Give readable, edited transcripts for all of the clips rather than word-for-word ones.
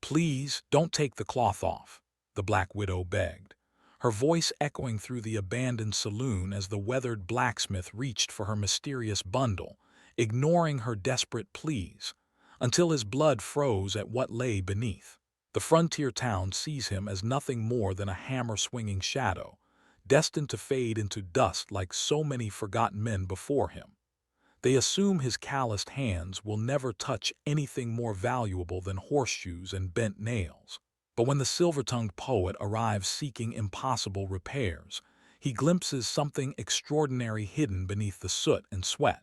"Please, don't take the cloth off," the Black Widow begged, her voice echoing through the abandoned saloon as the weathered blacksmith reached for her mysterious bundle, ignoring her desperate pleas, until his blood froze at what lay beneath. The frontier town sees him as nothing more than a hammer-swinging shadow, destined to fade into dust like so many forgotten men before him. They assume his calloused hands will never touch anything more valuable than horseshoes and bent nails. But when the silver-tongued poet arrives seeking impossible repairs, he glimpses something extraordinary hidden beneath the soot and sweat.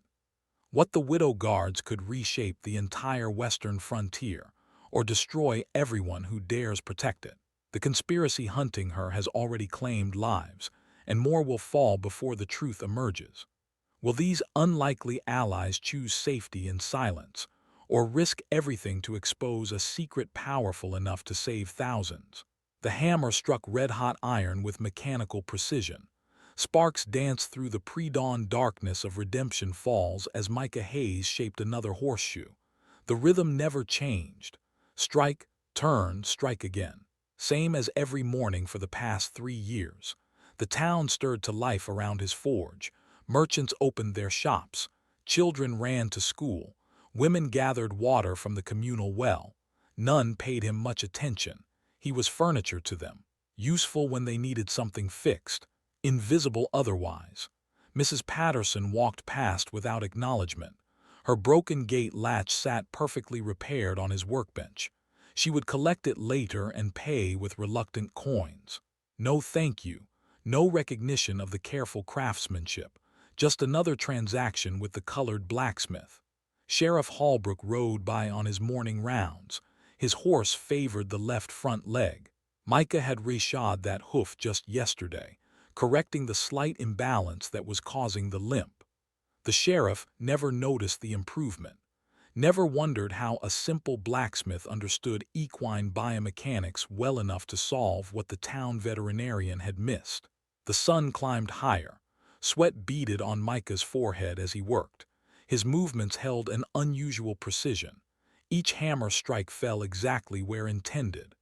What the widow guards could reshape the entire western frontier, or destroy everyone who dares protect it. The conspiracy hunting her has already claimed lives, and more will fall before the truth emerges. Will these unlikely allies choose safety in silence, or risk everything to expose a secret powerful enough to save thousands? The hammer struck red-hot iron with mechanical precision. Sparks danced through the pre-dawn darkness of Redemption Falls as Micah Hayes shaped another horseshoe. The rhythm never changed. Strike, turn, strike again. Same as every morning for the past 3 years. The town stirred to life around his forge. Merchants opened their shops. Children ran to school. Women gathered water from the communal well. None paid him much attention. He was furniture to them, useful when they needed something fixed, invisible otherwise. Mrs. Patterson walked past without acknowledgement. Her broken gate latch sat perfectly repaired on his workbench. She would collect it later and pay with reluctant coins. No thank you, no recognition of the careful craftsmanship, just another transaction with the colored blacksmith. Sheriff Holbrook rode by on his morning rounds. His horse favored the left front leg. Micah had reshod that hoof just yesterday, correcting the slight imbalance that was causing the limp. The sheriff never noticed the improvement, never wondered how a simple blacksmith understood equine biomechanics well enough to solve what the town veterinarian had missed. The sun climbed higher. Sweat beaded on Micah's forehead as he worked. His movements held an unusual precision. Each hammer strike fell exactly where intended.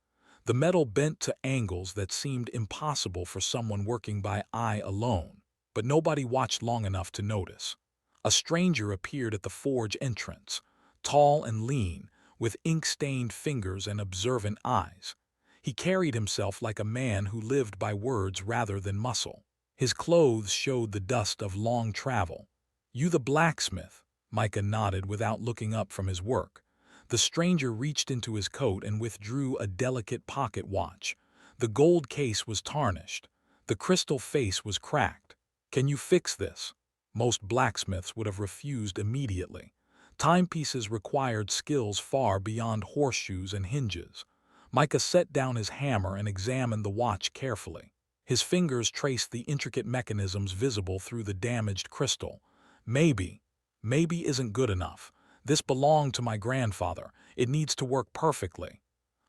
The metal bent to angles that seemed impossible for someone working by eye alone, but nobody watched long enough to notice. A stranger appeared at the forge entrance, tall and lean, with ink-stained fingers and observant eyes. He carried himself like a man who lived by words rather than muscle. His clothes showed the dust of long travel. "You the blacksmith?" Micah nodded without looking up from his work. The stranger reached into his coat and withdrew a delicate pocket watch. The gold case was tarnished. The crystal face was cracked. "Can you fix this?" Most blacksmiths would have refused immediately. Timepieces required skills far beyond horseshoes and hinges. Micah set down his hammer and examined the watch carefully. His fingers traced the intricate mechanisms visible through the damaged crystal. Maybe isn't good enough. This belonged to my grandfather. It needs to work perfectly."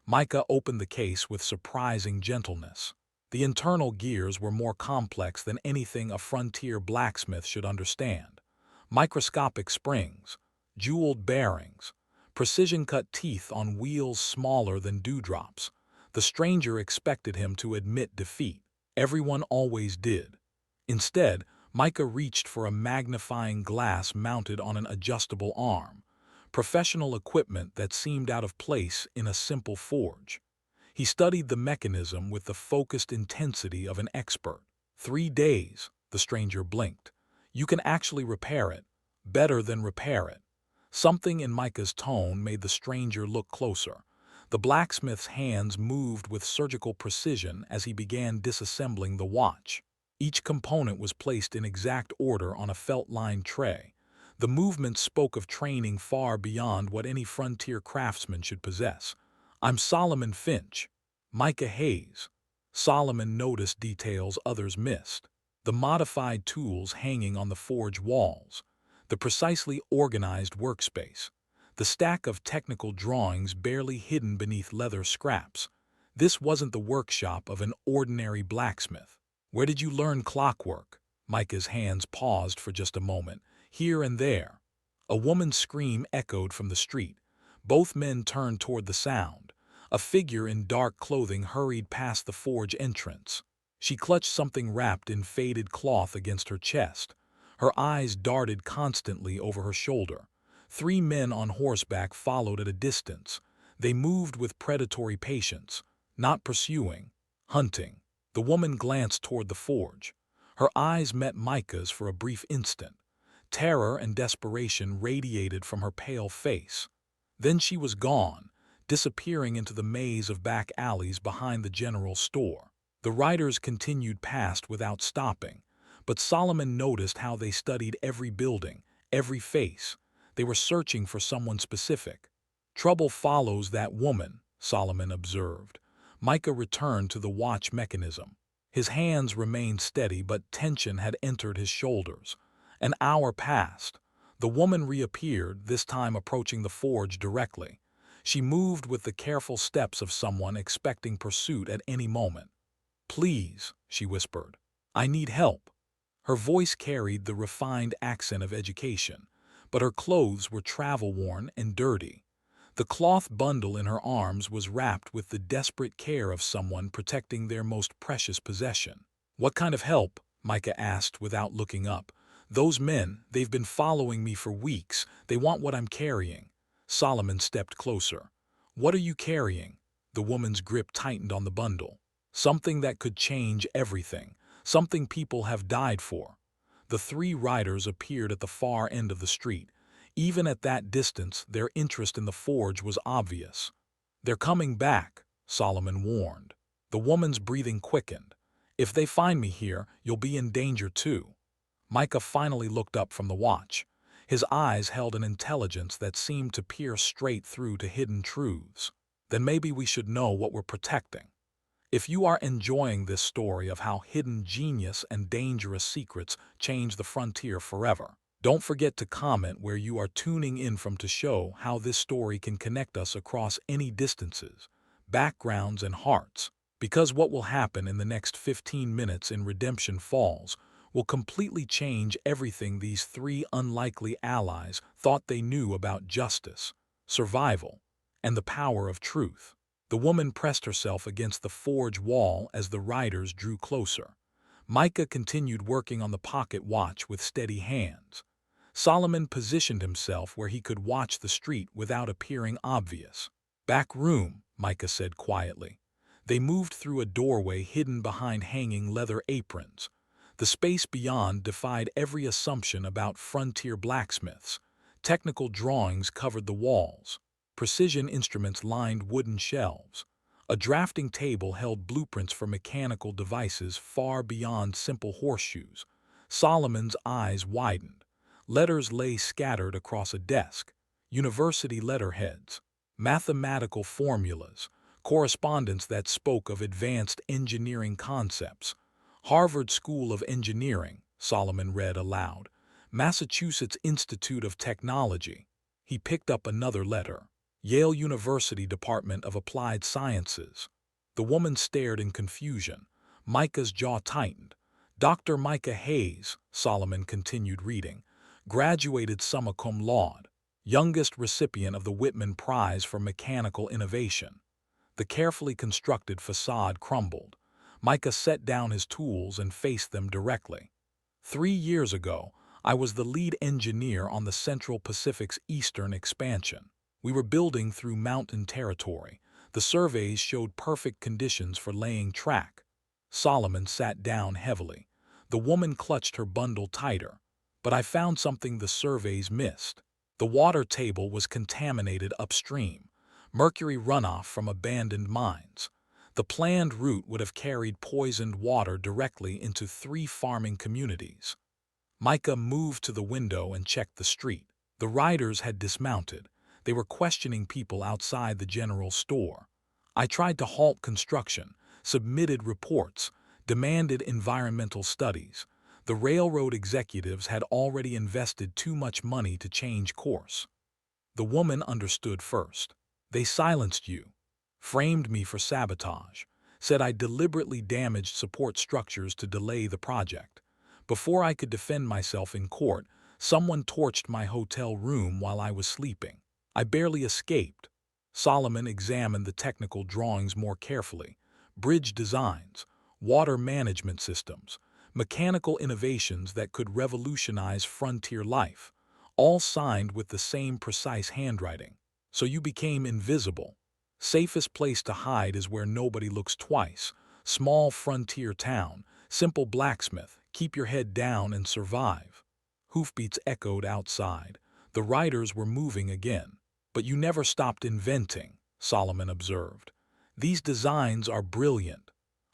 Micah opened the case with surprising gentleness. The internal gears were more complex than anything a frontier blacksmith should understand. Microscopic springs, jeweled bearings, precision-cut teeth on wheels smaller than dewdrops. The stranger expected him to admit defeat. Everyone always did. Instead, Micah reached for a magnifying glass mounted on an adjustable arm, professional equipment that seemed out of place in a simple forge. He studied the mechanism with the focused intensity of an expert. 3 days, the stranger blinked. "You can actually repair it. Better than repair it." Something in Micah's tone made the stranger look closer. The blacksmith's hands moved with surgical precision as he began disassembling the watch. Each component was placed in exact order on a felt-lined tray. The movement spoke of training far beyond what any frontier craftsman should possess. "I'm Solomon Finch." Micah Hayes. Solomon noticed details others missed. The modified tools hanging on the forge walls, the precisely organized workspace, the stack of technical drawings barely hidden beneath leather scraps. This wasn't the workshop of an ordinary blacksmith. "Where did you learn clockwork?" Micah's hands paused for just a moment. Here and there. A woman's scream echoed from the street. Both men turned toward the sound. A figure in dark clothing hurried past the forge entrance. She clutched something wrapped in faded cloth against her chest. Her eyes darted constantly over her shoulder. 3 men on horseback followed at a distance. They moved with predatory patience, not pursuing, hunting. The woman glanced toward the forge. Her eyes met Micah's for a brief instant. Terror and desperation radiated from her pale face. Then she was gone, disappearing into the maze of back alleys behind the general store. The riders continued past without stopping, but Solomon noticed how they studied every building, every face. They were searching for someone specific. Trouble follows that woman, Solomon observed. Micah returned to the watch mechanism. His hands remained steady, but tension had entered his shoulders. An hour passed. The woman reappeared, this time approaching the forge directly. She moved with the careful steps of someone expecting pursuit at any moment. "Please," she whispered, "I need help." Her voice carried the refined accent of education, but her clothes were travel-worn and dirty. The cloth bundle in her arms was wrapped with the desperate care of someone protecting their most precious possession. "What kind of help?" Micah asked without looking up. "Those men, they've been following me for weeks. They want what I'm carrying." Solomon stepped closer. "What are you carrying?" The woman's grip tightened on the bundle. "Something that could change everything. Something people have died for." The 3 riders appeared at the far end of the street. Even at that distance, their interest in the forge was obvious. "They're coming back," Solomon warned. The woman's breathing quickened. "If they find me here, you'll be in danger too." Micah finally looked up from the watch. His eyes held an intelligence that seemed to peer straight through to hidden truths. "Then maybe we should know what we're protecting." If you are enjoying this story of how hidden genius and dangerous secrets change the frontier forever, don't forget to comment where you are tuning in from to show how this story can connect us across any distances, backgrounds, and hearts. Because what will happen in the next 15 minutes in Redemption Falls will completely change everything these 3 unlikely allies thought they knew about justice, survival, and the power of truth. The woman pressed herself against the forge wall as the riders drew closer. Micah continued working on the pocket watch with steady hands. Solomon positioned himself where he could watch the street without appearing obvious. "Back room," Micah said quietly. They moved through a doorway hidden behind hanging leather aprons. The space beyond defied every assumption about frontier blacksmiths. Technical drawings covered the walls. Precision instruments lined wooden shelves. A drafting table held blueprints for mechanical devices far beyond simple horseshoes. Solomon's eyes widened. Letters lay scattered across a desk. University letterheads. Mathematical formulas. Correspondence that spoke of advanced engineering concepts. "Harvard School of Engineering," Solomon read aloud. "Massachusetts Institute of Technology." He picked up another letter. "Yale University Department of Applied Sciences." The woman stared in confusion. Micah's jaw tightened. "Dr. Micah Hayes," Solomon continued reading, "graduated summa cum laude, youngest recipient of the Whitman Prize for Mechanical Innovation." The carefully constructed facade crumbled. Micah set down his tools and faced them directly. 3 years ago, I was the lead engineer on the Central Pacific's eastern expansion. We were building through mountain territory. The surveys showed perfect conditions for laying track." Solomon sat down heavily. The woman clutched her bundle tighter. "But I found something the surveys missed. The water table was contaminated upstream. Mercury runoff from abandoned mines. The planned route would have carried poisoned water directly into 3 farming communities." Micah moved to the window and checked the street. The riders had dismounted. They were questioning people outside the general store. "I tried to halt construction, submitted reports, demanded environmental studies. The railroad executives had already invested too much money to change course." The woman understood first. "They silenced you, framed me for sabotage, said I deliberately damaged support structures to delay the project. Before I could defend myself in court, someone torched my hotel room while I was sleeping. I barely escaped." Solomon examined the technical drawings more carefully. Bridge designs, water management systems, mechanical innovations that could revolutionize frontier life, all signed with the same precise handwriting. So you became invisible. Safest place to hide is where nobody looks twice. Small frontier town, simple blacksmith, keep your head down and survive. Hoofbeats echoed outside. The riders were moving again. But you never stopped inventing, Solomon observed. These designs are brilliant.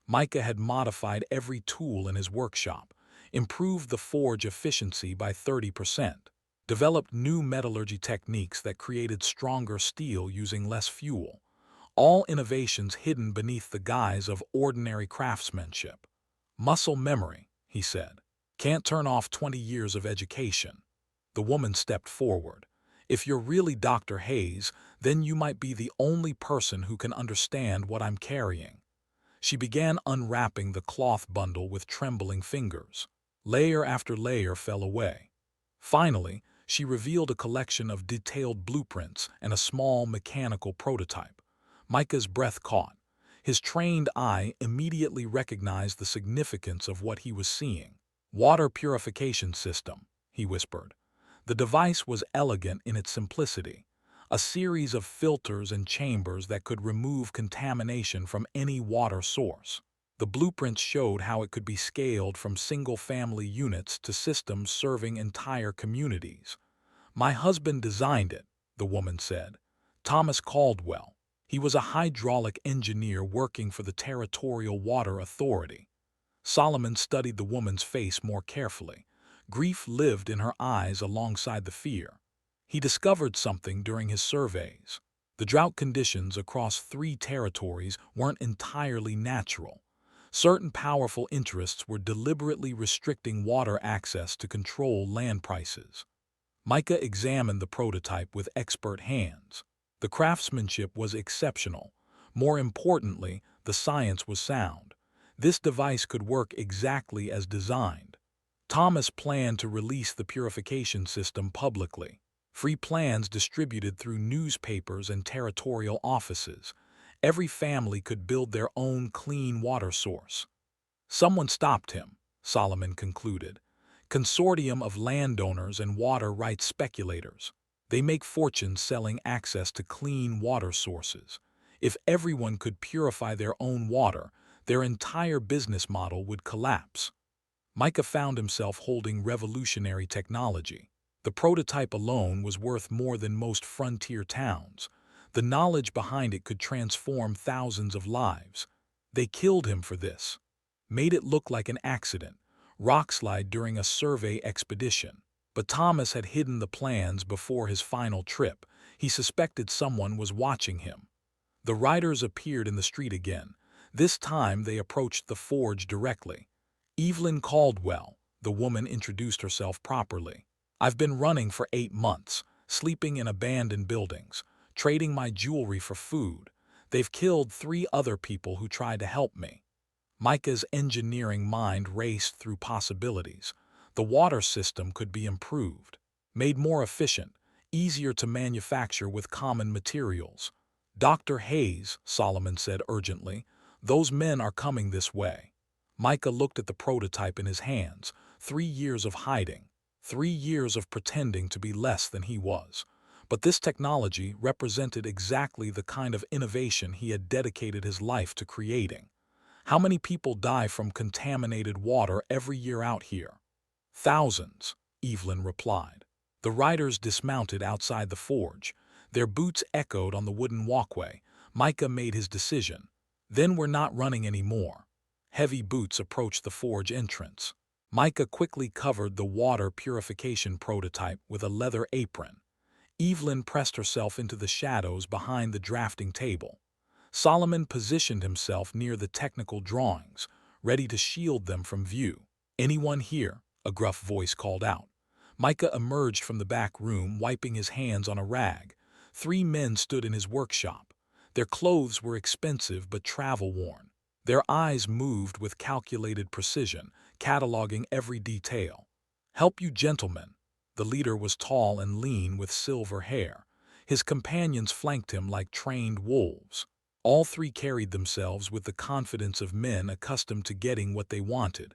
Micah had modified every tool in his workshop, improved the forge efficiency by 30%, developed new metallurgy techniques that created stronger steel using less fuel, all innovations hidden beneath the guise of ordinary craftsmanship. Muscle memory, he said. Can't turn off 20 years of education. The woman stepped forward. If you're really Dr. Hayes, then you might be the only person who can understand what I'm carrying. She began unwrapping the cloth bundle with trembling fingers. Layer after layer fell away. Finally, she revealed a collection of detailed blueprints and a small mechanical prototype. Micah's breath caught. His trained eye immediately recognized the significance of what he was seeing. Water purification system, he whispered. The device was elegant in its simplicity, a series of filters and chambers that could remove contamination from any water source. The blueprints showed how it could be scaled from single-family units to systems serving entire communities. My husband designed it, the woman said. Thomas Caldwell. He was a hydraulic engineer working for the Territorial Water Authority. Solomon studied the woman's face more carefully. Grief lived in her eyes alongside the fear. He discovered something during his surveys. The drought conditions across 3 territories weren't entirely natural. Certain powerful interests were deliberately restricting water access to control land prices. Micah examined the prototype with expert hands. The craftsmanship was exceptional. More importantly, the science was sound. This device could work exactly as designed. Thomas planned to release the purification system publicly. Free plans distributed through newspapers and territorial offices. Every family could build their own clean water source. Someone stopped him, Solomon concluded. Consortium of landowners and water rights speculators. They make fortunes selling access to clean water sources. If everyone could purify their own water, their entire business model would collapse. Micah found himself holding revolutionary technology. The prototype alone was worth more than most frontier towns. The knowledge behind it could transform thousands of lives. They killed him for this. Made it look like an accident, rockslide during a survey expedition. But Thomas had hidden the plans before his final trip. He suspected someone was watching him. The riders appeared in the street again. This time they approached the forge directly. Evelyn Caldwell, the woman introduced herself properly. I've been running for 8 months, sleeping in abandoned buildings, trading my jewelry for food. They've killed 3 other people who tried to help me. Micah's engineering mind raced through possibilities. The water system could be improved, made more efficient, easier to manufacture with common materials. Dr. Hayes, Solomon said urgently, those men are coming this way. Micah looked at the prototype in his hands. 3 years of hiding, 3 years of pretending to be less than he was. But this technology represented exactly the kind of innovation he had dedicated his life to creating. How many people die from contaminated water every year out here? Thousands, Evelyn replied. The riders dismounted outside the forge. Their boots echoed on the wooden walkway. Micah made his decision. Then we're not running anymore. Heavy boots approached the forge entrance. Micah quickly covered the water purification prototype with a leather apron. Evelyn pressed herself into the shadows behind the drafting table. Solomon positioned himself near the technical drawings, ready to shield them from view. Anyone here? A gruff voice called out. Micah emerged from the back room, wiping his hands on a rag. 3 men stood in his workshop. Their clothes were expensive but travel-worn. Their eyes moved with calculated precision, cataloging every detail. Help you, gentlemen. The leader was tall and lean with silver hair. His companions flanked him like trained wolves. All three carried themselves with the confidence of men accustomed to getting what they wanted.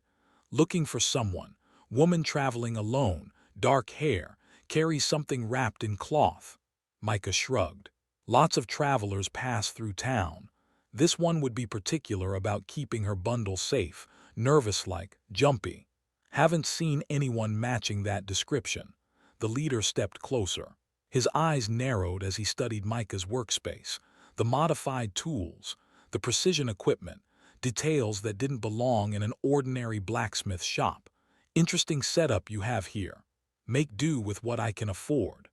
Looking for someone, woman traveling alone, dark hair, carries something wrapped in cloth. Micah shrugged. Lots of travelers pass through town. This one would be particular about keeping her bundle safe, nervous-like, jumpy. Haven't seen anyone matching that description. The leader stepped closer. His eyes narrowed as he studied Micah's workspace. The modified tools, the precision equipment, details that didn't belong in an ordinary blacksmith shop. Interesting setup you have here. Make do with what I can afford.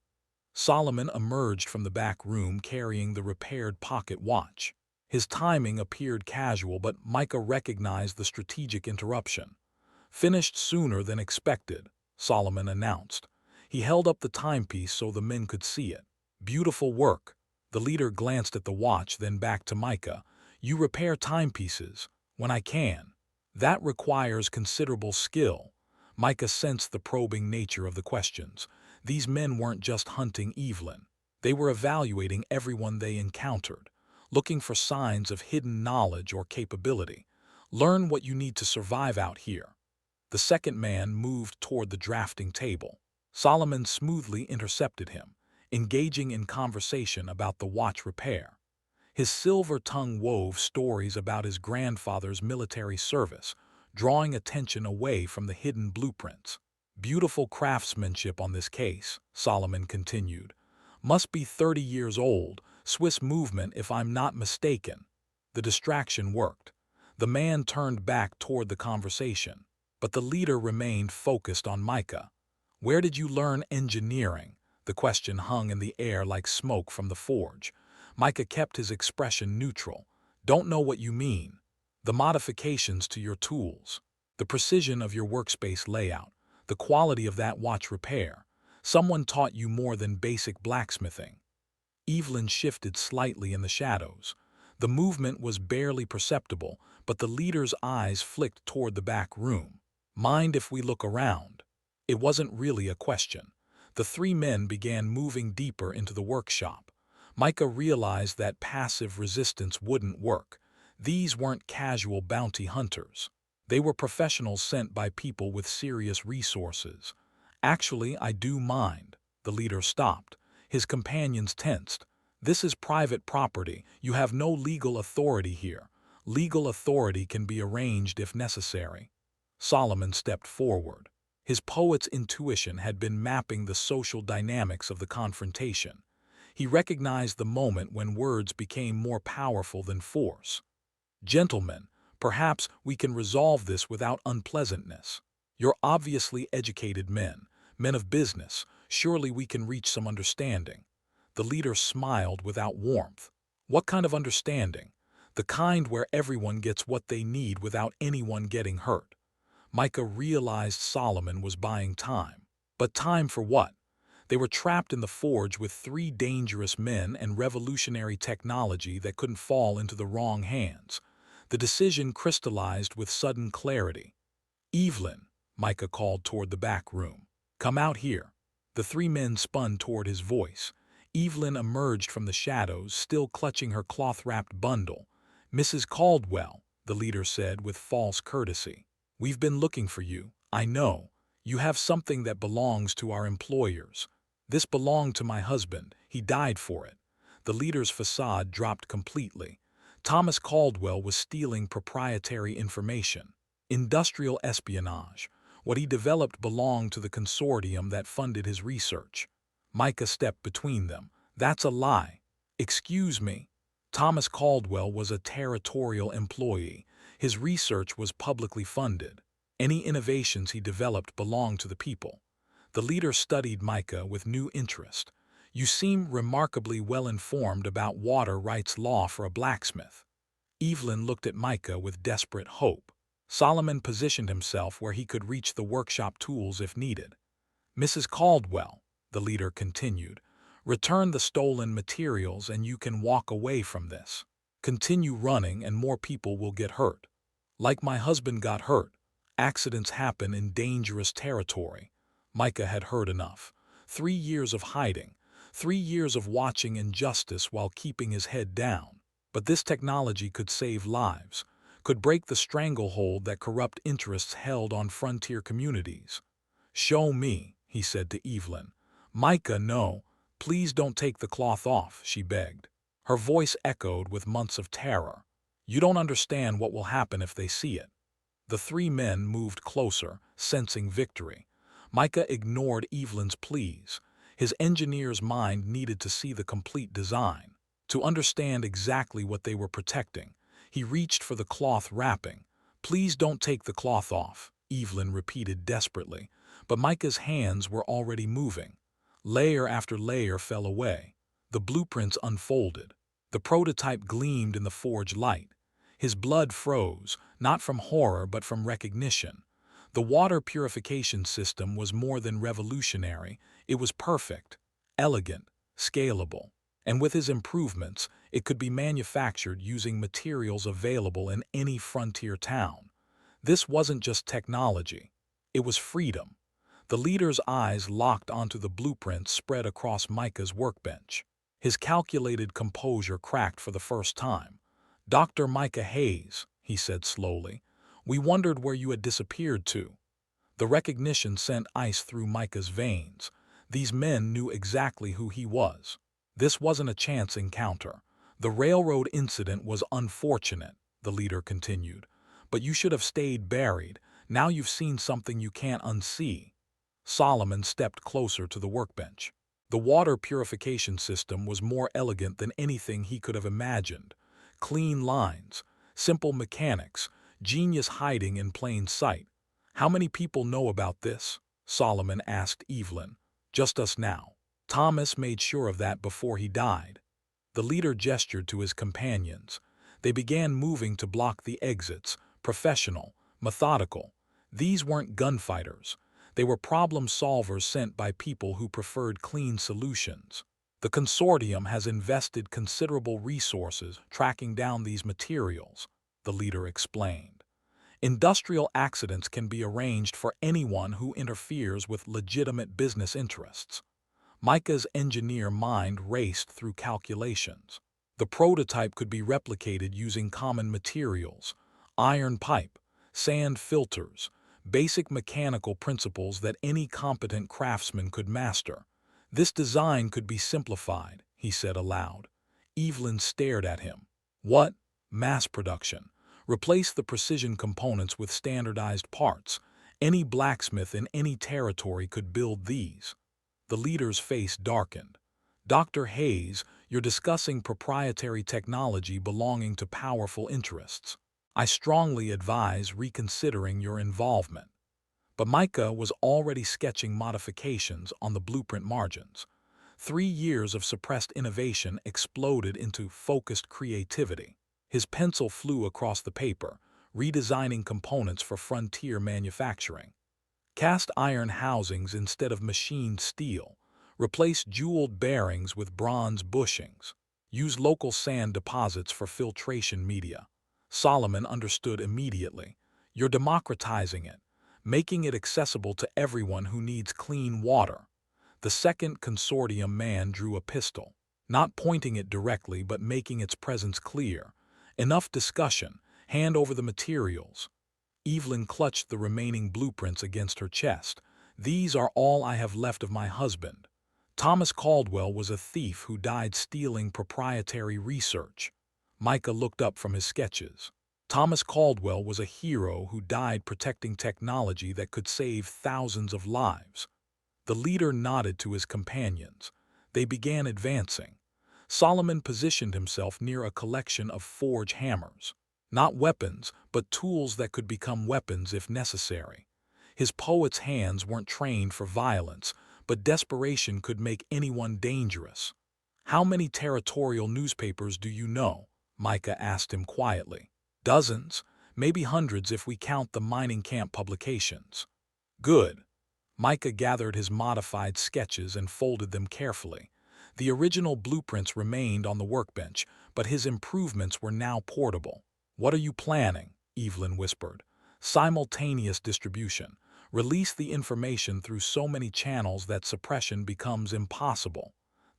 Solomon emerged from the back room carrying the repaired pocket watch. His timing appeared casual, but Micah recognized the strategic interruption. Finished sooner than expected, Solomon announced. He held up the timepiece so the men could see it. Beautiful work. The leader glanced at the watch, then back to Micah. You repair timepieces. When I can. That requires considerable skill. Micah sensed the probing nature of the questions. These men weren't just hunting Evelyn. They were evaluating everyone they encountered, looking for signs of hidden knowledge or capability. Learn what you need to survive out here. The second man moved toward the drafting table. Solomon smoothly intercepted him, engaging in conversation about the watch repair. His silver tongue wove stories about his grandfather's military service, drawing attention away from the hidden blueprints. Beautiful craftsmanship on this case, Solomon continued. Must be 30 years old, Swiss movement if I'm not mistaken. The distraction worked. The man turned back toward the conversation, but the leader remained focused on Micah. Where did you learn engineering? The question hung in the air like smoke from the forge. Micah kept his expression neutral. Don't know what you mean. The modifications to your tools, the precision of your workspace layout, the quality of that watch repair. Someone taught you more than basic blacksmithing. Evelyn shifted slightly in the shadows. The movement was barely perceptible, but the leader's eyes flicked toward the back room. Mind if we look around? It wasn't really a question. The three men began moving deeper into the workshop. Micah realized that passive resistance wouldn't work. These weren't casual bounty hunters. They were professionals sent by people with serious resources. Actually, I do mind. The leader stopped. His companions tensed. This is private property. You have no legal authority here. Legal authority can be arranged if necessary. Solomon stepped forward. His poet's intuition had been mapping the social dynamics of the confrontation. He recognized the moment when words became more powerful than force. Gentlemen, perhaps we can resolve this without unpleasantness. You're obviously educated men, men of business. Surely we can reach some understanding. The leader smiled without warmth. What kind of understanding? The kind where everyone gets what they need without anyone getting hurt. Micah realized Solomon was buying time. But time for what? They were trapped in the forge with three dangerous men and revolutionary technology that couldn't fall into the wrong hands. The decision crystallized with sudden clarity. Evelyn, Micah called toward the back room. Come out here. The three men spun toward his voice. Evelyn emerged from the shadows, still clutching her cloth-wrapped bundle. Mrs. Caldwell, the leader said with false courtesy. We've been looking for you. I know. You have something that belongs to our employers. This belonged to my husband. He died for it. The leader's facade dropped completely. Thomas Caldwell was stealing proprietary information. Industrial espionage. What he developed belonged to the consortium that funded his research. Micah stepped between them. That's a lie. Excuse me. Thomas Caldwell was a territorial employee. His research was publicly funded. Any innovations he developed belonged to the people. The leader studied Micah with new interest. You seem remarkably well-informed about water rights law for a blacksmith. Evelyn looked at Micah with desperate hope. Solomon positioned himself where he could reach the workshop tools if needed. Mrs. Caldwell, the leader continued, return the stolen materials and you can walk away from this. Continue running and more people will get hurt. Like my husband got hurt. Accidents happen in dangerous territory. Micah had heard enough. 3 years of hiding. 3 years of watching injustice while keeping his head down. But this technology could save lives, could break the stranglehold that corrupt interests held on frontier communities. "Show me," he said to Evelyn. "Micah, no. Please don't take the cloth off," she begged. Her voice echoed with months of terror. "You don't understand what will happen if they see it." The three men moved closer, sensing victory. Micah ignored Evelyn's pleas. His engineer's mind needed to see the complete design, to understand exactly what they were protecting. He reached for the cloth wrapping. "Please don't take the cloth off," Evelyn repeated desperately, but Micah's hands were already moving. Layer after layer fell away. The blueprints unfolded. The prototype gleamed in the forge light. His blood froze, not from horror but from recognition. The water purification system was more than revolutionary, it was perfect, elegant, scalable. And with his improvements, it could be manufactured using materials available in any frontier town. This wasn't just technology, it was freedom. The leader's eyes locked onto the blueprints spread across Micah's workbench. His calculated composure cracked for the first time. "Dr. Micah Hayes," he said slowly, "we wondered where you had disappeared to." The recognition sent ice through Micah's veins. These men knew exactly who he was. This wasn't a chance encounter. "The railroad incident was unfortunate," the leader continued, "but you should have stayed buried. Now you've seen something you can't unsee." Solomon stepped closer to the workbench. The water purification system was more elegant than anything he could have imagined. Clean lines, simple mechanics, genius hiding in plain sight. "How many people know about this?" Solomon asked Evelyn. "Just us now. Thomas made sure of that before he died." The leader gestured to his companions. They began moving to block the exits, professional, methodical. These weren't gunfighters. They were problem solvers sent by people who preferred clean solutions. "The consortium has invested considerable resources tracking down these materials," the leader explained. "Industrial accidents can be arranged for anyone who interferes with legitimate business interests." Micah's engineer mind raced through calculations. The prototype could be replicated using common materials, iron pipe, sand filters, basic mechanical principles that any competent craftsman could master. "This design could be simplified," he said aloud. Evelyn stared at him. "What? Mass production. Replace the precision components with standardized parts. Any blacksmith in any territory could build these." The leader's face darkened. "Dr. Hayes, you're discussing proprietary technology belonging to powerful interests. I strongly advise reconsidering your involvement." But Micah was already sketching modifications on the blueprint margins. 3 years of suppressed innovation exploded into focused creativity. His pencil flew across the paper, redesigning components for frontier manufacturing. Cast iron housings instead of machined steel. Replace jeweled bearings with bronze bushings. Use local sand deposits for filtration media. Solomon understood immediately. "You're democratizing it, making it accessible to everyone who needs clean water." The second consortium man drew a pistol, not pointing it directly but making its presence clear. "Enough discussion. Hand over the materials." Evelyn clutched the remaining blueprints against her chest. "These are all I have left of my husband. Thomas Caldwell was a thief who died stealing proprietary research." Micah looked up from his sketches. "Thomas Caldwell was a hero who died protecting technology that could save thousands of lives." The leader nodded to his companions. They began advancing. Solomon positioned himself near a collection of forge hammers. Not weapons, but tools that could become weapons if necessary. His poet's hands weren't trained for violence, but desperation could make anyone dangerous. "How many territorial newspapers do you know?" Micah asked him quietly. "Dozens, maybe hundreds if we count the mining camp publications." "Good." Micah gathered his modified sketches and folded them carefully. The original blueprints remained on the workbench, but his improvements were now portable. "What are you planning?" Evelyn whispered. "Simultaneous distribution. Release the information through so many channels that suppression becomes impossible."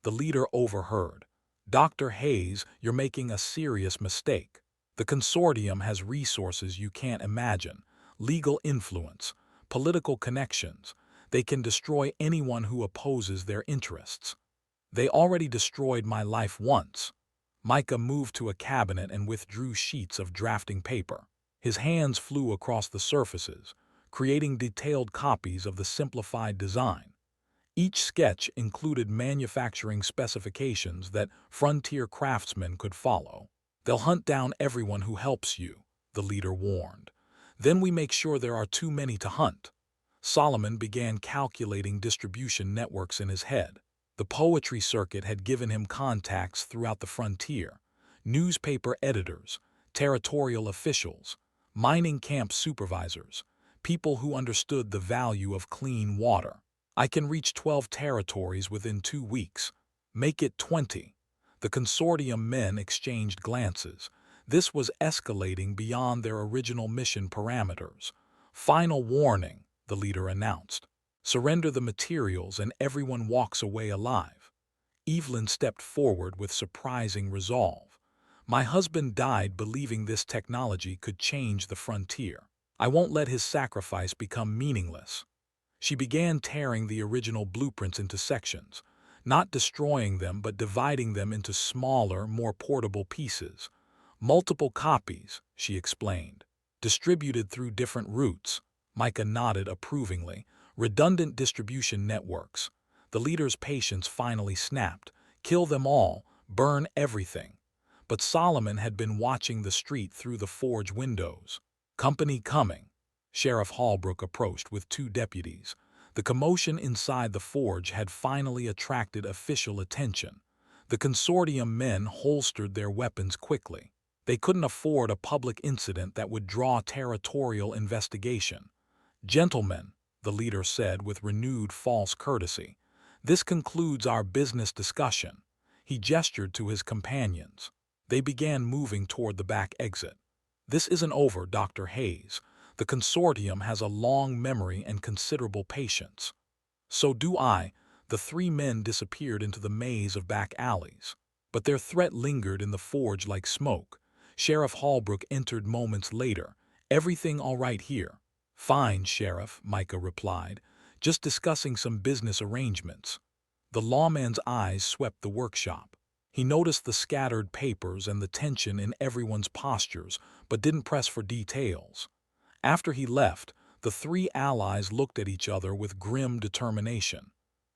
The leader overheard. "Dr. Hayes, you're making a serious mistake. The consortium has resources you can't imagine, legal influence, political connections. They can destroy anyone who opposes their interests. They already destroyed my life once." Micah moved to a cabinet and withdrew sheets of drafting paper. His hands flew across the surfaces, creating detailed copies of the simplified design. Each sketch included manufacturing specifications that frontier craftsmen could follow. "They'll hunt down everyone who helps you," the leader warned. "Then we make sure there are too many to hunt." Solomon began calculating distribution networks in his head. The poetry circuit had given him contacts throughout the frontier: newspaper editors, territorial officials, mining camp supervisors, people who understood the value of clean water. "I can reach 12 territories within 2 weeks. Make it 20. The consortium men exchanged glances. This was escalating beyond their original mission parameters. "Final warning," the leader announced. "Surrender the materials and everyone walks away alive." Evelyn stepped forward with surprising resolve. "My husband died believing this technology could change the frontier. I won't let his sacrifice become meaningless." She began tearing the original blueprints into sections, not destroying them but dividing them into smaller, more portable pieces. "Multiple copies," she explained, "distributed through different routes." Micah nodded approvingly. "Redundant distribution networks." The leader's patience finally snapped. "Kill them all, burn everything." But Solomon had been watching the street through the forge windows. "Company coming." Sheriff Hallbrook approached with 2 deputies. The commotion inside the forge had finally attracted official attention. The consortium men holstered their weapons quickly. They couldn't afford a public incident that would draw territorial investigation. "Gentlemen," the leader said with renewed false courtesy, "this concludes our business discussion." He gestured to his companions. They began moving toward the back exit. "This isn't over, Dr. Hayes. The consortium has a long memory and considerable patience." "So do I." The 3 men disappeared into the maze of back alleys. But their threat lingered in the forge like smoke. Sheriff Hallbrook entered moments later. "Everything all right here?" "Fine, Sheriff," Micah replied. "Just discussing some business arrangements." The lawman's eyes swept the workshop. He noticed the scattered papers and the tension in everyone's postures, but didn't press for details. After he left, the 3 allies looked at each other with grim determination.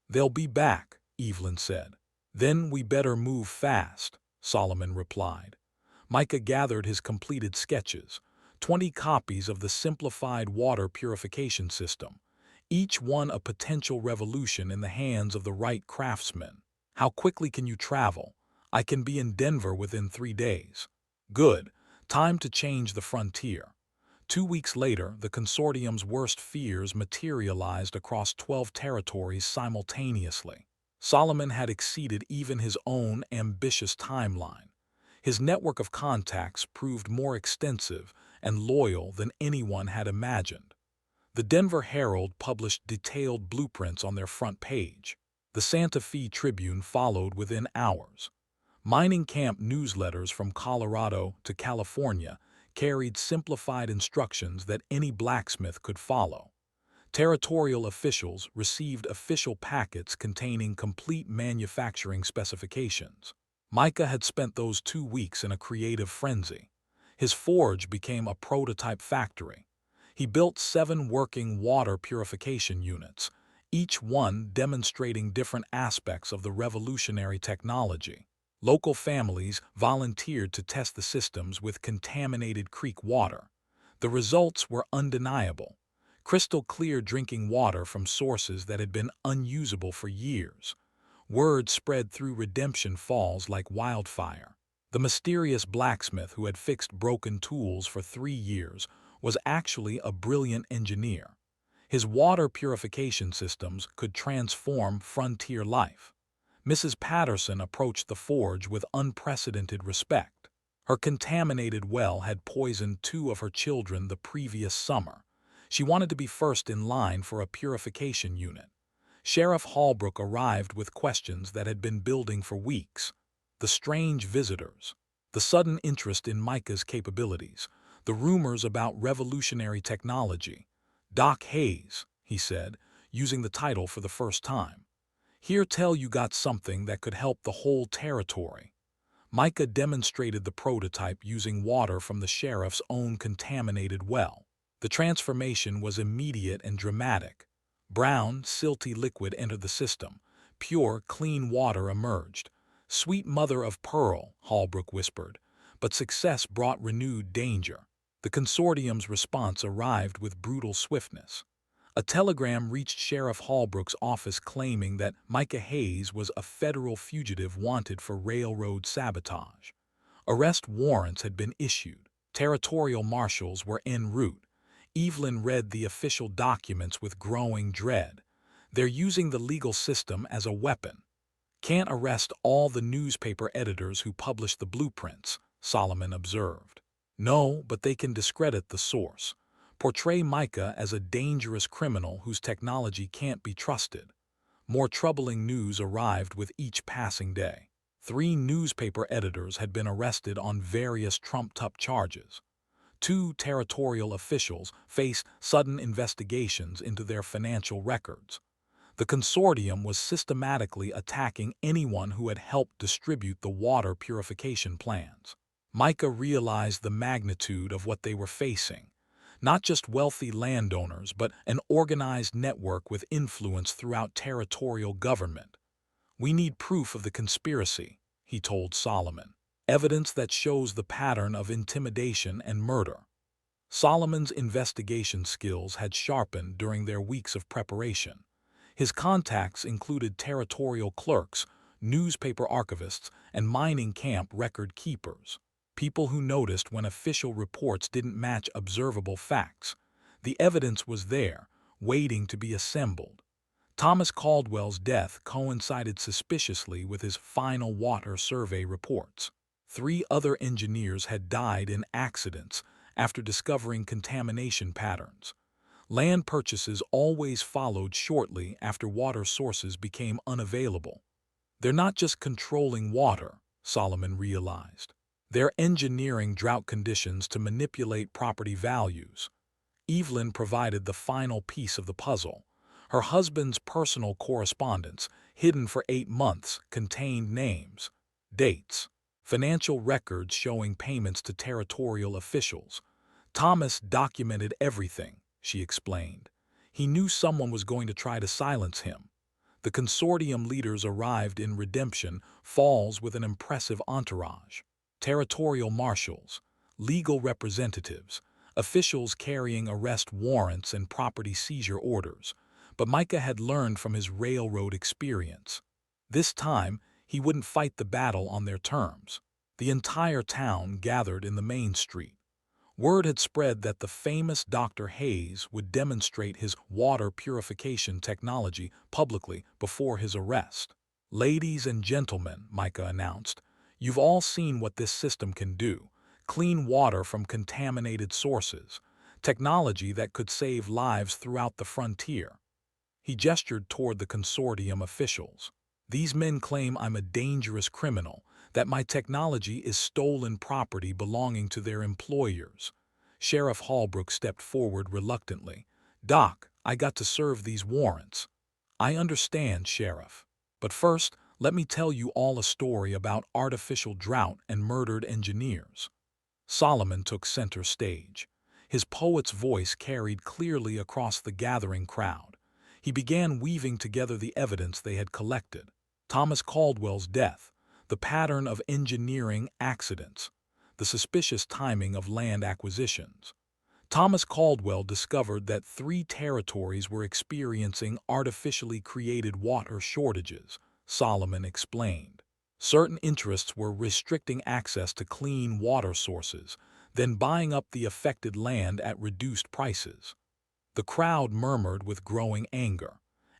"They'll be back," Evelyn said. "Then we better move fast," Solomon replied. Micah gathered his completed sketches, 20 copies of the simplified water purification system, each one a potential revolution in the hands of the right craftsman. "How quickly can you travel?" "I can be in Denver within 3 days." "Good. Time to change the frontier." 2 weeks later, the consortium's worst fears materialized across 12 territories simultaneously. Solomon had exceeded even his own ambitious timeline. His network of contacts proved more extensive and loyal than anyone had imagined. The Denver Herald published detailed blueprints on their front page. The Santa Fe Tribune followed within hours. Mining camp newsletters from Colorado to California carried simplified instructions that any blacksmith could follow. Territorial officials received official packets containing complete manufacturing specifications. Micah had spent those 2 weeks in a creative frenzy. His forge became a prototype factory. He built 7 working water purification units, each one demonstrating different aspects of the revolutionary technology. Local families volunteered to test the systems with contaminated creek water. The results were undeniable: crystal clear drinking water from sources that had been unusable for years. Word spread through Redemption Falls like wildfire. The mysterious blacksmith who had fixed broken tools for 3 years was actually a brilliant engineer. His water purification systems could transform frontier life. Mrs. Patterson approached the forge with unprecedented respect. Her contaminated well had poisoned 2 of her children the previous summer. She wanted to be first in line for a purification unit. Sheriff Holbrook arrived with questions that had been building for weeks. The strange visitors, the sudden interest in Micah's capabilities, the rumors about revolutionary technology. "Doc Hayes," he said, using the title for the first time. "Here tell you got something that could help the whole territory." Micah demonstrated the prototype using water from the sheriff's own contaminated well. The transformation was immediate and dramatic. Brown, silty liquid entered the system. Pure, clean water emerged. "Sweet mother of pearl," Holbrook whispered. But success brought renewed danger. The consortium's response arrived with brutal swiftness. A telegram reached Sheriff Holbrook's office claiming that Micah Hayes was a federal fugitive wanted for railroad sabotage. Arrest warrants had been issued. Territorial marshals were en route. Evelyn read the official documents with growing dread. "They're using the legal system as a weapon." "Can't arrest all the newspaper editors who published the blueprints," Solomon observed. "No, but they can discredit the source. Portray Micah as a dangerous criminal whose technology can't be trusted." More troubling news arrived with each passing day. 3 newspaper editors had been arrested on various trumped-up charges. 2 territorial officials faced sudden investigations into their financial records. The consortium was systematically attacking anyone who had helped distribute the water purification plans. Micah realized the magnitude of what they were facing. Not just wealthy landowners, but an organized network with influence throughout territorial government. "We need proof of the conspiracy," he told Solomon. "Evidence that shows the pattern of intimidation and murder." Solomon's investigation skills had sharpened during their weeks of preparation. His contacts included territorial clerks, newspaper archivists, and mining camp record keepers. People who noticed when official reports didn't match observable facts. The evidence was there, waiting to be assembled. Thomas Caldwell's death coincided suspiciously with his final water survey reports. 3 other engineers had died in accidents after discovering contamination patterns. Land purchases always followed shortly after water sources became unavailable. "They're not just controlling water," Solomon realized. "They're engineering drought conditions to manipulate property values." Evelyn provided the final piece of the puzzle. Her husband's personal correspondence, hidden for 8 months, contained names, dates, financial records showing payments to territorial officials. "Thomas documented everything," she explained. "He knew someone was going to try to silence him." The consortium leaders arrived in Redemption Falls with an impressive entourage. Territorial marshals, legal representatives, officials carrying arrest warrants and property seizure orders. But Micah had learned from his railroad experience. This time, he wouldn't fight the battle on their terms. The entire town gathered in the main street. Word had spread that the famous Dr. Hayes would demonstrate his water purification technology publicly before his arrest. "Ladies and gentlemen," Micah announced, "you've all seen what this system can do. Clean water from contaminated sources. Technology that could save lives throughout the frontier." He gestured toward the consortium officials. "These men claim I'm a dangerous criminal, that my technology is stolen property belonging to their employers." Sheriff Holbrook stepped forward reluctantly. "Doc, I got to serve these warrants." "I understand, Sheriff. But first, let me tell you all a story about artificial drought and murdered engineers." Solomon took center stage. His poet's voice carried clearly across the gathering crowd. He began weaving together the evidence they had collected. Thomas Caldwell's death, the pattern of engineering accidents, the suspicious timing of land acquisitions. Thomas Caldwell discovered that 3 territories were experiencing artificially created water shortages, Solomon explained. Certain interests were restricting access to clean water sources, then buying up the affected land at reduced prices. The crowd murmured with growing anger.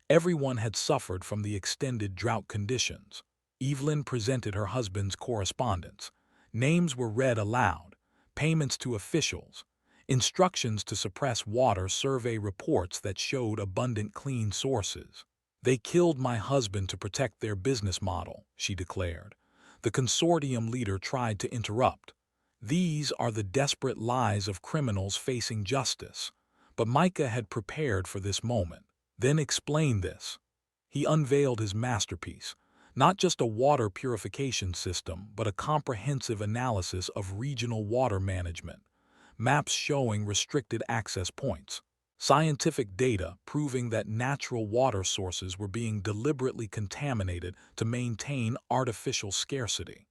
Everyone had suffered from the extended drought conditions. Evelyn presented her husband's correspondence. Names were read aloud, payments to officials, instructions to suppress water survey reports that showed abundant clean sources. "They killed my husband to protect their business model," she declared. The consortium leader tried to interrupt. "These are the desperate lies of criminals facing justice." But Micah had prepared for this moment. "Then explain this." He unveiled his masterpiece, not just a water purification system, but a comprehensive analysis of regional water management, maps showing restricted access points, scientific data proving that natural water sources were being deliberately contaminated to maintain artificial scarcity.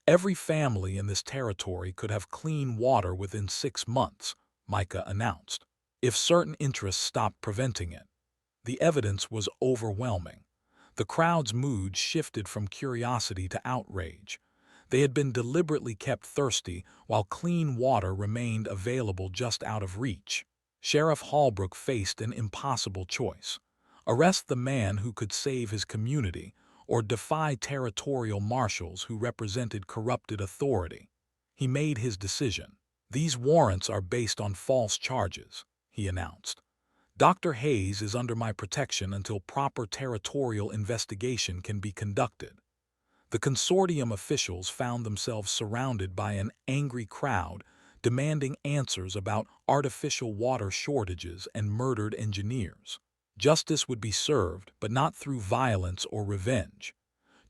Every family in this territory could have clean water within 6 months, Micah announced, if certain interests stopped preventing it. The evidence was overwhelming. The crowd's mood shifted from curiosity to outrage. They had been deliberately kept thirsty while clean water remained available just out of reach. Sheriff Holbrook faced an impossible choice: arrest the man who could save his community, or defy territorial marshals who represented corrupted authority. He made his decision. "These warrants are based on false charges," he announced. "Dr. Hayes is under my protection until proper territorial investigation can be conducted." The consortium officials found themselves surrounded by an angry crowd demanding answers about artificial water shortages and murdered engineers. Justice would be served, but not through violence or revenge.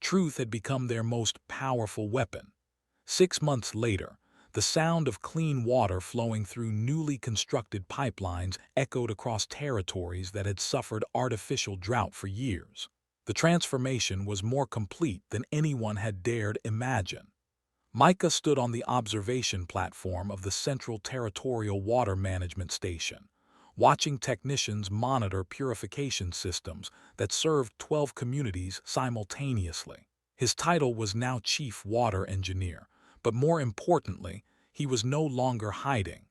Truth had become their most powerful weapon. 6 months later, the sound of clean water flowing through newly constructed pipelines echoed across territories that had suffered artificial drought for years. The transformation was more complete than anyone had dared imagine. Micah stood on the observation platform of the Central Territorial Water Management Station, watching technicians monitor purification systems that served 12 communities simultaneously. His title was now Chief Water Engineer, but more importantly, he was no longer hiding.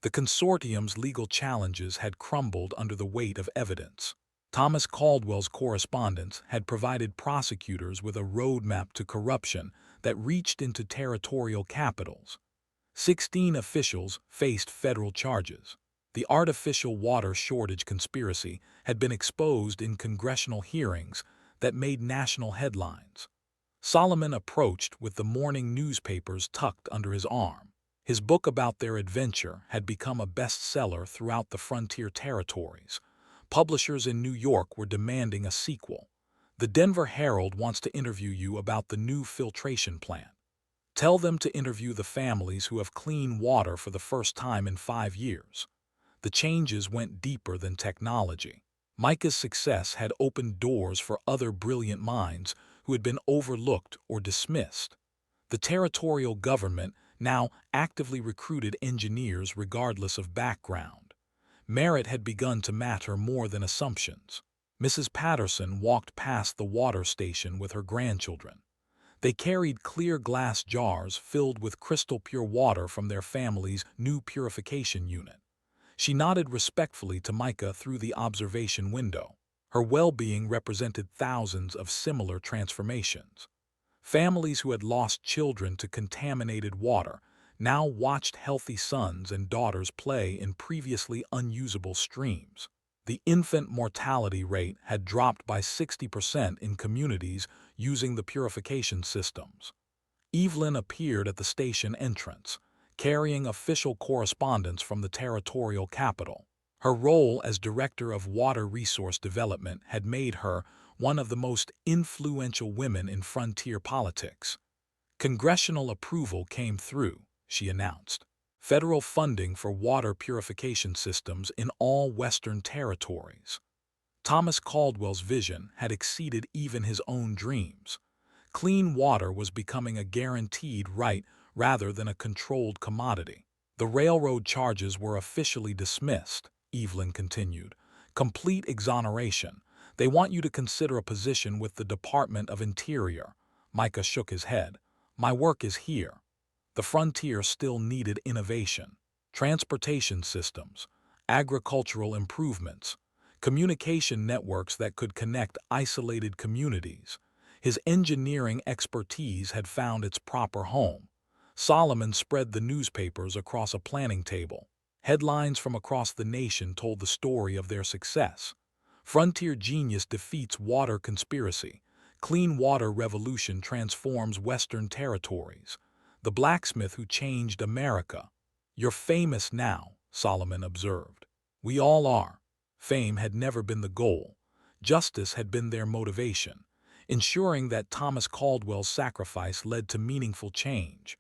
The consortium's legal challenges had crumbled under the weight of evidence. Thomas Caldwell's correspondence had provided prosecutors with a roadmap to corruption that reached into territorial capitals. 16 officials faced federal charges. The artificial water shortage conspiracy had been exposed in congressional hearings that made national headlines. Solomon approached with the morning newspapers tucked under his arm. His book about their adventure had become a bestseller throughout the frontier territories. Publishers in New York were demanding a sequel. "The Denver Herald wants to interview you about the new filtration plant. Tell them to interview the families who have clean water for the first time in 5 years." The changes went deeper than technology. Micah's success had opened doors for other brilliant minds who had been overlooked or dismissed. The territorial government now actively recruited engineers regardless of background. Merit had begun to matter more than assumptions. Mrs. Patterson walked past the water station with her grandchildren. They carried clear glass jars filled with crystal-pure water from their family's new purification unit. She nodded respectfully to Micah through the observation window. Her well-being represented thousands of similar transformations. Families who had lost children to contaminated water now watched healthy sons and daughters play in previously unusable streams. The infant mortality rate had dropped by 60% in communities using the purification systems. Evelyn appeared at the station entrance, carrying official correspondence from the territorial capital. Her role as Director of Water Resource Development had made her one of the most influential women in frontier politics. "Congressional approval came through," she announced. "Federal funding for water purification systems in all Western territories." Thomas Caldwell's vision had exceeded even his own dreams. Clean water was becoming a guaranteed right rather than a controlled commodity. "The railroad charges were officially dismissed," Evelyn continued. "Complete exoneration. They want you to consider a position with the Department of Interior." Micah shook his head. "My work is here." The frontier still needed innovation. Transportation systems, agricultural improvements, communication networks that could connect isolated communities. His engineering expertise had found its proper home. Solomon spread the newspapers across a planning table. Headlines from across the nation told the story of their success. Frontier genius defeats water conspiracy. Clean water revolution transforms Western territories. The blacksmith who changed America. You're famous now, Solomon observed. We all are. Fame had never been the goal. Justice had been their motivation, ensuring that Thomas Caldwell's sacrifice led to meaningful change,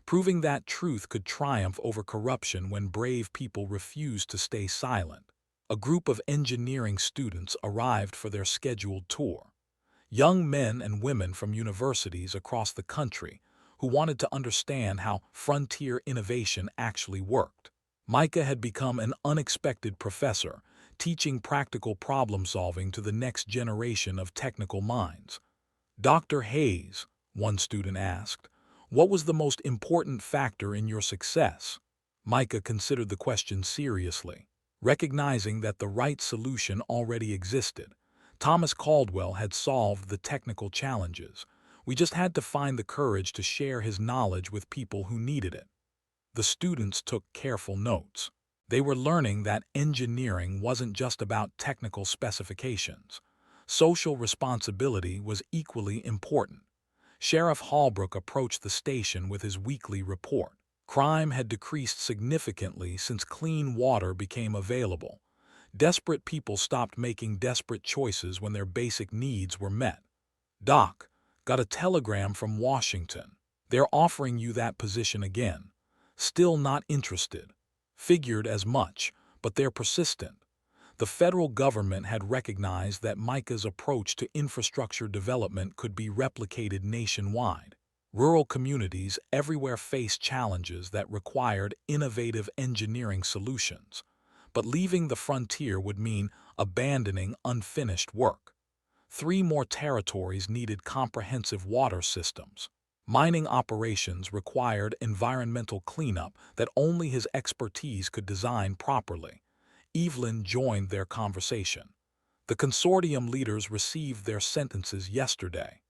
proving that truth could triumph over corruption when brave people refused to stay silent. A group of engineering students arrived for their scheduled tour. Young men and women from universities across the country who wanted to understand how frontier innovation actually worked. Micah had become an unexpected professor, teaching practical problem-solving to the next generation of technical minds. Dr. Hayes, one student asked, what was the most important factor in your success? Micah considered the question seriously, recognizing that the right solution already existed. Thomas Caldwell had solved the technical challenges. We just had to find the courage to share his knowledge with people who needed it. The students took careful notes. They were learning that engineering wasn't just about technical specifications. Social responsibility was equally important. Sheriff Holbrook approached the station with his weekly report. Crime had decreased significantly since clean water became available. Desperate people stopped making desperate choices when their basic needs were met. Doc, got a telegram from Washington. They're offering you that position again. Still not interested. Figured as much, but they're persistent. The federal government had recognized that Micah's approach to infrastructure development could be replicated nationwide. Rural communities everywhere faced challenges that required innovative engineering solutions. But leaving the frontier would mean abandoning unfinished work. 3 more territories needed comprehensive water systems. Mining operations required environmental cleanup that only his expertise could design properly. Evelyn joined their conversation. The consortium leaders received their sentences yesterday.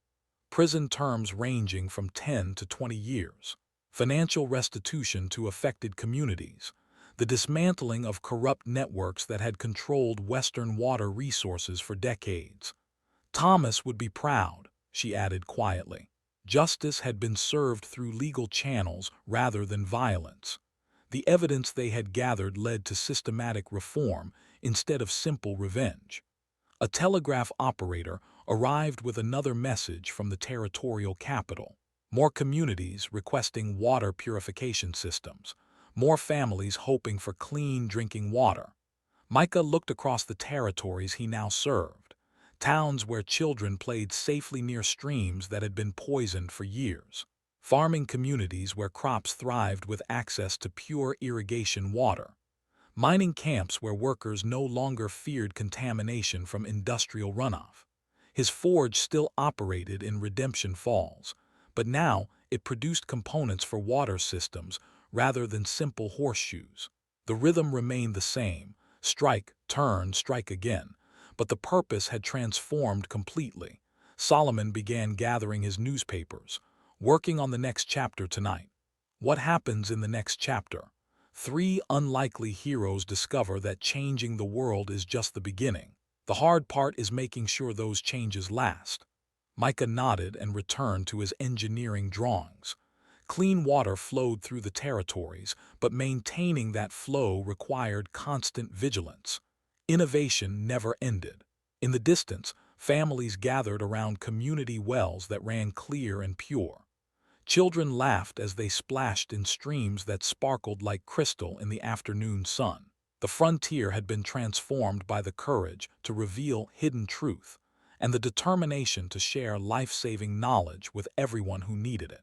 Prison terms ranging from 10 to 20 years. Financial restitution to affected communities. The dismantling of corrupt networks that had controlled Western water resources for decades. Thomas would be proud, she added quietly. Justice had been served through legal channels rather than violence. The evidence they had gathered led to systematic reform instead of simple revenge. A telegraph operator arrived with another message from the territorial capital. More communities requesting water purification systems. More families hoping for clean drinking water. Micah looked across the territories he now served. Towns where children played safely near streams that had been poisoned for years. Farming communities where crops thrived with access to pure irrigation water. Mining camps where workers no longer feared contamination from industrial runoff. His forge still operated in Redemption Falls, but now it produced components for water systems rather than simple horseshoes. The rhythm remained the same, strike, turn, strike again, but the purpose had transformed completely. Solomon began gathering his newspapers, working on the next chapter tonight. What happens in the next chapter? 3 unlikely heroes discover that changing the world is just the beginning. The hard part is making sure those changes last. Micah nodded and returned to his engineering drawings. Clean water flowed through the territories, but maintaining that flow required constant vigilance. Innovation never ended. In the distance, families gathered around community wells that ran clear and pure. Children laughed as they splashed in streams that sparkled like crystal in the afternoon sun. The frontier had been transformed by the courage to reveal hidden truth and the determination to share life-saving knowledge with everyone who needed it.